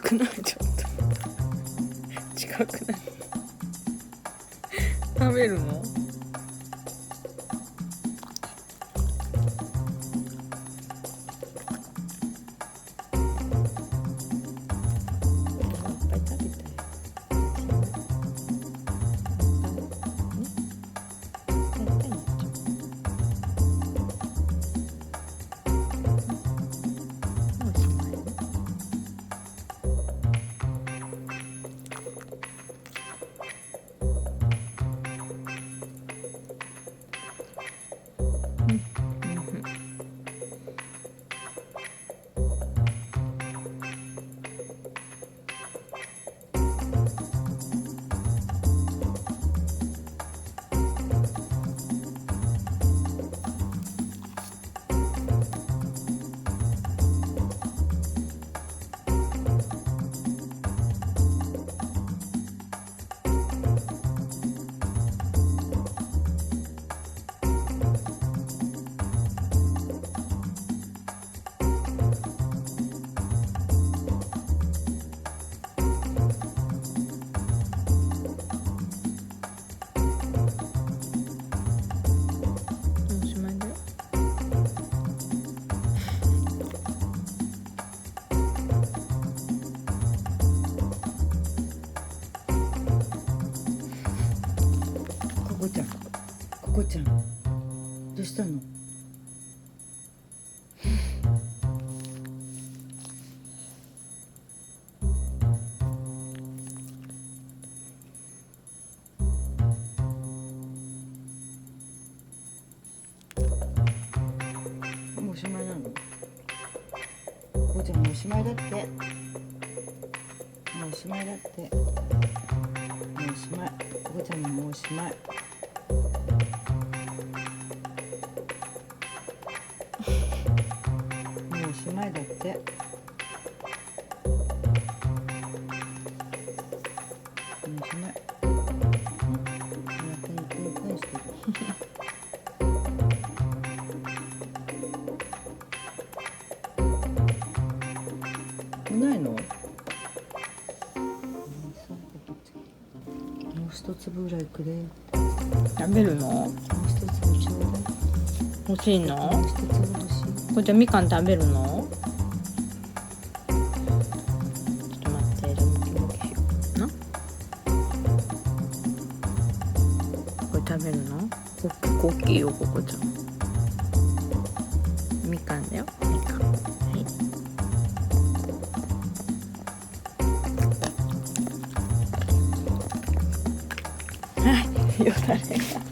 くない？ちょっと近くない？食べるの？ココちゃん、どうしたの？もうおしまいなの？ココちゃんもうおしまいだって。もうおしまいだって。もうおしまい。ココちゃんもうおしまい。おしまいだって。もうおしまい。ないの？もう一粒ぐらいくれ。食べるの？もう一粒ちょうだい。欲しいの？もう一粒欲しい。これじゃみかん食べるの？ちょっと待って、じゃあムキムキしような。これ食べるの？大きいよ、ここちゃん。みかんだよ、みかん。はい。はい、よだれが。